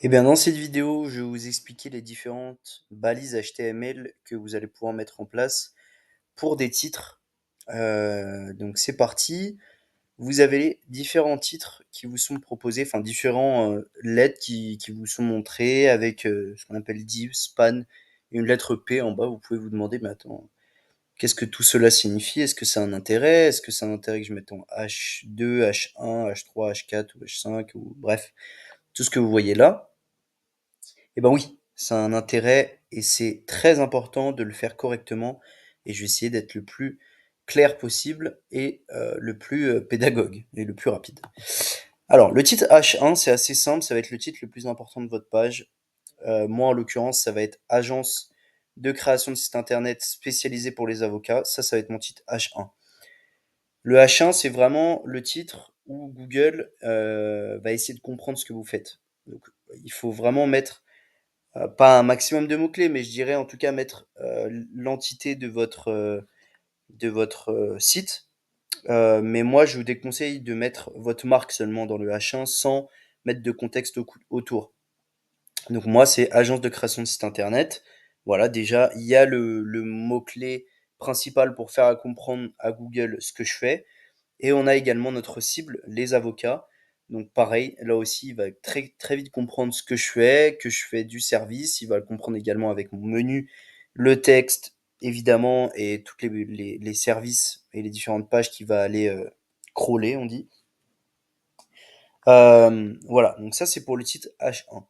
Eh bien, dans cette vidéo, je vais vous expliquer les différentes balises HTML que vous allez pouvoir mettre en place pour des titres. Donc c'est parti. Vous avez différents titres qui vous sont proposés, enfin différents lettres qui vous sont montrées avec ce qu'on appelle div, span et une lettre P en bas. Vous pouvez vous demander, mais attends, qu'est-ce que tout cela signifie? Est-ce que c'est un intérêt? Est-ce que c'est un intérêt que je mette en H2, H1, H3, H4 ou H5 ou bref, tout ce que vous voyez là. Eh ben oui, c'est un intérêt et c'est très important de le faire correctement et je vais essayer d'être le plus clair possible et le plus pédagogue et le plus rapide. Alors, le titre H1, c'est assez simple, ça va être le titre le plus important de votre page. Moi, en l'occurrence, ça va être Agence de création de site internet spécialisé pour les avocats. Ça va être mon titre H1. Le H1, c'est vraiment le titre où Google va essayer de comprendre ce que vous faites. Donc, il faut vraiment mettre pas un maximum de mots-clés, mais je dirais en tout cas mettre l'entité de votre site. Mais moi, je vous déconseille de mettre votre marque seulement dans le H1 sans mettre de contexte autour. Donc moi, c'est agence de création de site internet. Voilà, déjà, il y a le mot-clé principal pour faire comprendre à Google ce que je fais. Et on a également notre cible, les avocats. Donc pareil, là aussi, il va très, très vite comprendre ce que je fais du service. Il va le comprendre également avec mon menu, le texte, évidemment, et tous les services et les différentes pages qu'il va aller crawler, on dit. Voilà, donc ça c'est pour le titre H1.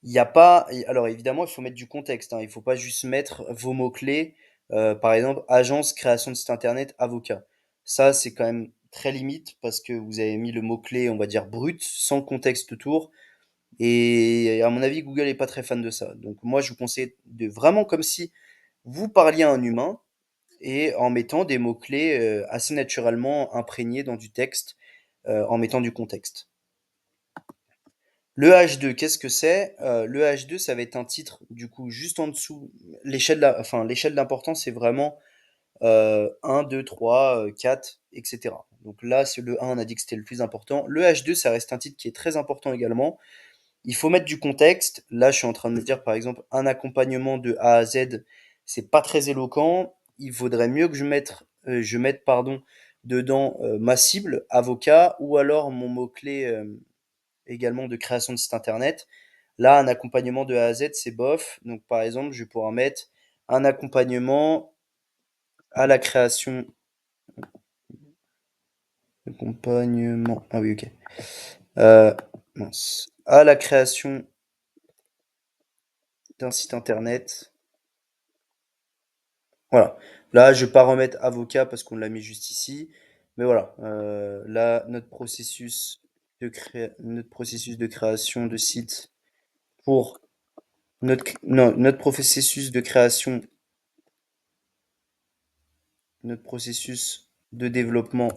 Il y a pas, alors évidemment, il faut mettre du contexte, hein. Il faut pas juste mettre vos mots-clés, par exemple, agence, création de site internet, avocat. Ça, c'est quand même très limite parce que vous avez mis le mot-clé, on va dire brut, sans contexte autour. Et à mon avis, Google est pas très fan de ça. Donc moi, je vous conseille de vraiment comme si vous parliez à un humain et en mettant des mots-clés assez naturellement imprégnés dans du texte, en mettant du contexte. Le H2, qu'est-ce que c'est? Le H2, ça va être un titre, du coup, juste en dessous. L'échelle d'importance, c'est vraiment 1, 2, 3, 4, etc. Donc là, c'est le 1, on a dit que c'était le plus important. Le H2, ça reste un titre qui est très important également. Il faut mettre du contexte. Là, je suis en train de me dire, par exemple, un accompagnement de A à Z, c'est pas très éloquent. Il vaudrait mieux que je mette, pardon, dedans ma cible, avocat, ou alors mon mot-clé également de création de site internet. Là, un accompagnement de A à Z, c'est bof. Donc, par exemple, je vais pouvoir mettre un accompagnement à la création. Accompagnement. Ah oui, ok. Euh, mince. À la création d'un site internet. Voilà. Là, je vais pas remettre avocat parce qu'on l'a mis juste ici. Mais voilà. Là, notre processus de création de site pour non, notre processus de développement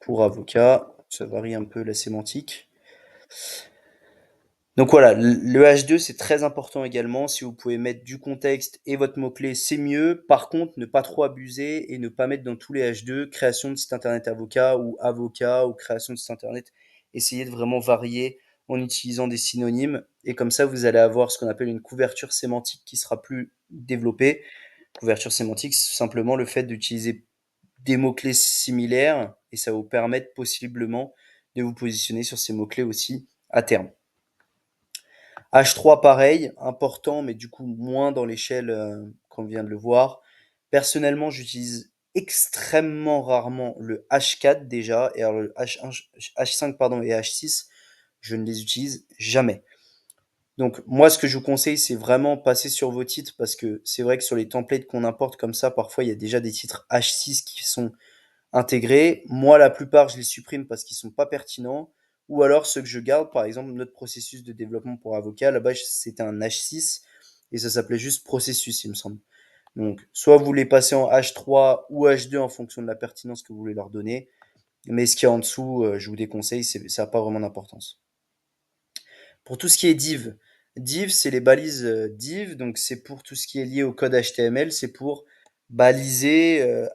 pour avocat. Ça varie un peu la sémantique. Donc voilà, le H2 c'est très important également. Si vous pouvez mettre du contexte et votre mot-clé, c'est mieux. Par contre, ne pas trop abuser et ne pas mettre dans tous les H2 création de site internet avocat ou création de site internet. Essayez de vraiment varier en utilisant des synonymes et comme ça vous allez avoir ce qu'on appelle une couverture sémantique qui sera plus développée. Couverture sémantique, c'est simplement le fait d'utiliser des mots-clés similaires et ça va vous permettre possiblement de vous positionner sur ces mots-clés aussi à terme. H3 pareil, important, mais du coup moins dans l'échelle qu'on vient de le voir. Personnellement, j'utilise extrêmement rarement le H4 déjà, et alors le H1, H5 pardon, et H6, je ne les utilise jamais. Donc moi, ce que je vous conseille, c'est vraiment passer sur vos titres, parce que c'est vrai que sur les templates qu'on importe comme ça, parfois il y a déjà des titres H6 qui sont intégrés. Moi, la plupart, je les supprime parce qu'ils sont pas pertinents. Ou alors ceux que je garde, par exemple, notre processus de développement pour avocat, là-bas, c'était un H6 et ça s'appelait juste processus, il me semble. Donc, soit vous les passez en H3 ou H2 en fonction de la pertinence que vous voulez leur donner. Mais ce qui est en dessous, je vous déconseille, ça n'a pas vraiment d'importance. Pour tout ce qui est div, c'est les balises div, donc c'est pour tout ce qui est lié au code HTML, c'est pour baliser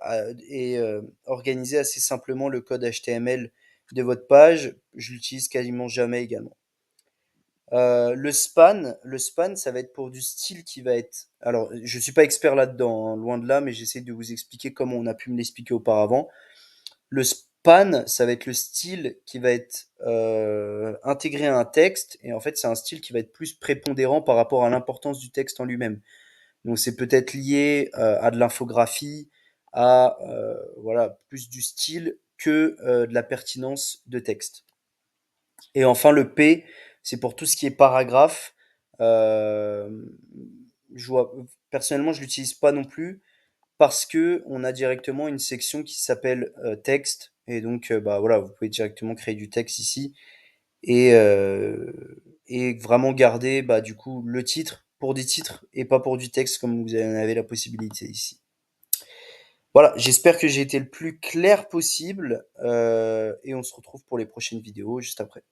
et organiser assez simplement le code HTML de votre page. Je l'utilise quasiment jamais également. Le span, ça va être pour du style qui va être. Alors, je suis pas expert là-dedans, hein, loin de là, mais j'essaie de vous expliquer comment on a pu me l'expliquer auparavant. Le span, ça va être le style qui va être intégré à un texte, et en fait, c'est un style qui va être plus prépondérant par rapport à l'importance du texte en lui-même. Donc, c'est peut-être lié à de l'infographie, à voilà, plus du style que de la pertinence de texte. Et enfin, le P, c'est pour tout ce qui est paragraphe. Euh, personnellement, je l'utilise pas non plus parce que on a directement une section qui s'appelle texte. Et donc, bah voilà, vous pouvez directement créer du texte ici et, euh, et vraiment garder bah, du coup le titre pour des titres et pas pour du texte comme vous en avez la possibilité ici. Voilà, j'espère que j'ai été le plus clair possible et on se retrouve pour les prochaines vidéos juste après.